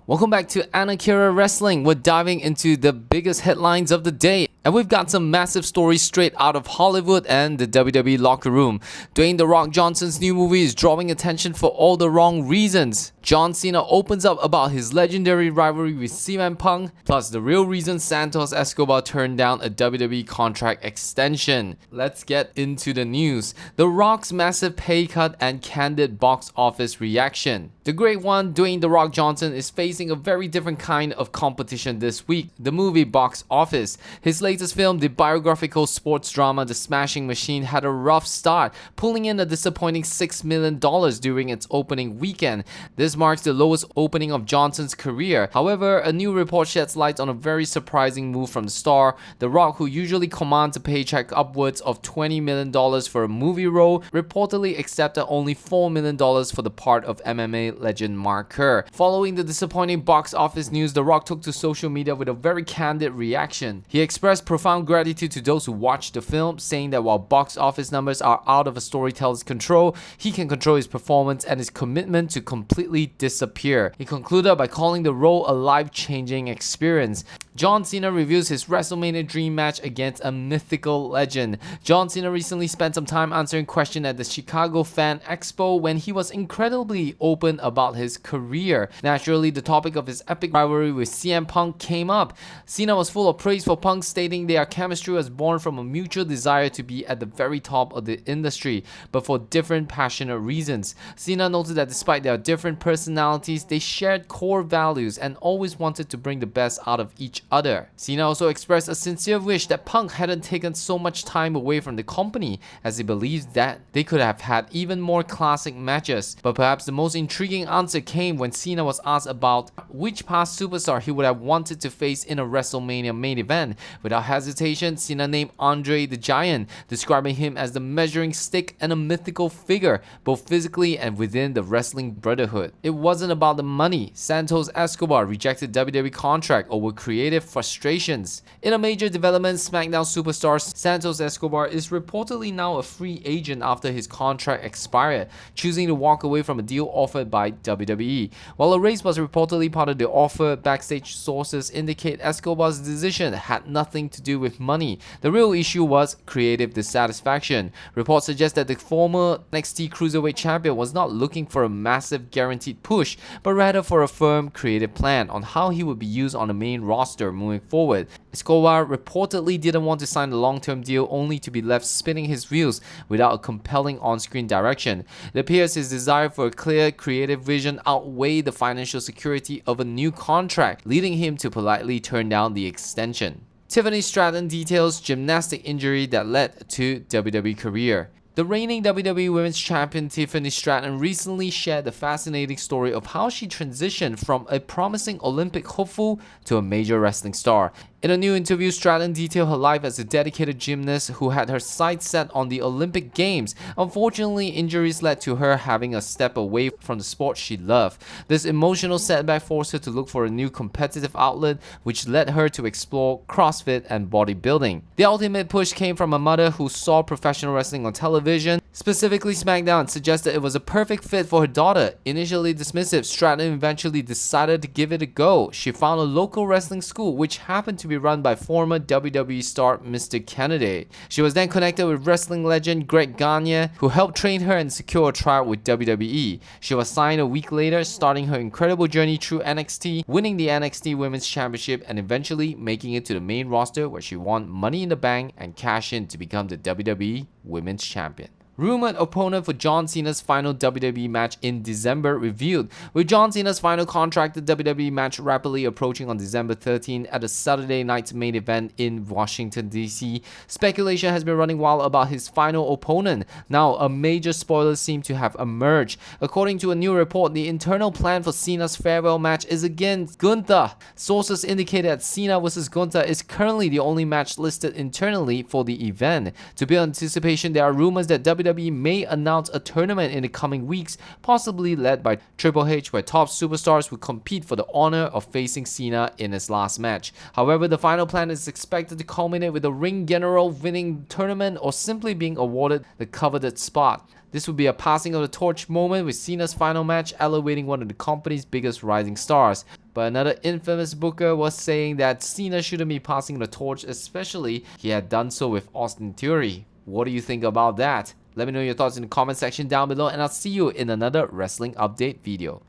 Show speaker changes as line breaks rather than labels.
Welcome back to Anakira Wrestling. We're diving into the biggest headlines of the day, and we've got some massive stories straight out of Hollywood and the WWE locker room. Dwayne The Rock Johnson's new movie is drawing attention for all the wrong reasons. John Cena opens up about his legendary rivalry with CM Punk, plus the real reason Santos Escobar turned down a WWE contract extension. Let's get into the news. The Rock's massive pay cut and candid box office reaction. The great one, Dwayne The Rock Johnson, is facing a very different kind of competition this week, the movie box office. His latest film, the biographical sports drama The Smashing Machine, had a rough start, pulling in a disappointing $6 million during its opening weekend. This marks the lowest opening of Johnson's career. However, a new report sheds light on a very surprising move from the star. The Rock, who usually commands a paycheck upwards of $20 million for a movie role, reportedly accepted only $4 million for the part of MMA legend Mark Kerr. Following the disappointing box office news, The Rock took to social media with a very candid reaction. He expressed profound gratitude to those who watched the film, saying that while box office numbers are out of a storyteller's control, he can control his performance and his commitment to completely disappear. He concluded by calling the role a life-changing experience. John Cena reviews his WrestleMania dream match against a mythical legend. John Cena recently spent some time answering questions at the Chicago Fan Expo when he was incredibly open about his career. Naturally, the topic of his epic rivalry with CM Punk came up. Cena was full of praise for Punk, stating their chemistry was born from a mutual desire to be at the very top of the industry, but for different passionate reasons. Cena noted that despite their different personalities, they shared core values and always wanted to bring the best out of each other. Cena also expressed a sincere wish that Punk hadn't taken so much time away from the company, as he believes that they could have had even more classic matches. But perhaps the most intriguing answer came when Cena was asked about which past superstar he would have wanted to face in a WrestleMania main event. Without hesitation, Cena named Andre the Giant, describing him as the measuring stick and a mythical figure, both physically and within the wrestling brotherhood. It wasn't about the money. Santos Escobar rejected WWE contract over creative frustrations. In a major development, SmackDown superstar Santos Escobar is reportedly now a free agent after his contract expired, choosing to walk away from a deal offered by WWE. While a raise was reportedly part of the offer, backstage sources indicate Escobar's decision had nothing to do with money. The real issue was creative dissatisfaction. Reports suggest that the former NXT Cruiserweight champion was not looking for a massive guaranteed push, but rather for a firm creative plan on how he would be used on the main roster moving forward. Escobar reportedly didn't want to sign a long-term deal only to be left spinning his wheels without a compelling on-screen direction. It appears his desire for a clear creative vision outweighed the financial security of a new contract, leading him to politely turn down the extension. Tiffany Stratton details gymnastic injury that led to WWE career. The reigning WWE Women's Champion Tiffany Stratton recently shared the fascinating story of how she transitioned from a promising Olympic hopeful to a major wrestling star. In a new interview, Stratton detailed her life as a dedicated gymnast who had her sights set on the Olympic Games. Unfortunately, injuries led to her having a step away from the sport she loved. This emotional setback forced her to look for a new competitive outlet, which led her to explore CrossFit and bodybuilding. The ultimate push came from a mother who saw professional wrestling on television, specifically SmackDown, and suggested it was a perfect fit for her daughter. Initially dismissive, Stratton eventually decided to give it a go. She found a local wrestling school, which happened to be run by former WWE star Mr. Candid. She was then connected with wrestling legend Greg Gagne, who helped train her and secure a tryout with WWE. She was signed a week later, starting her incredible journey through NXT, winning the NXT Women's Championship and eventually making it to the main roster, where she won Money in the Bank and cashed in to become the WWE Women's Champion. Rumored opponent for John Cena's final WWE match in December revealed. With John Cena's final contracted WWE match rapidly approaching on December 13 at a Saturday night's main event in Washington, D.C., speculation has been running wild about his final opponent. Now, a major spoiler seems to have emerged. According to a new report, the internal plan for Cena's farewell match is against Gunther. Sources indicate that Cena vs. Gunther is currently the only match listed internally for the event. To build anticipation, there are rumors that WWE WWE may announce a tournament in the coming weeks, possibly led by Triple H, where top superstars would compete for the honor of facing Cena in his last match. However, the final plan is expected to culminate with the ring general winning the tournament or simply being awarded the coveted spot. This would be a passing of the torch moment, with Cena's final match elevating one of the company's biggest rising stars. But another infamous booker was saying that Cena shouldn't be passing the torch, especially he had done so with Austin Theory. What do you think about that? Let me know your thoughts in the comment section down below, and I'll see you in another wrestling update video.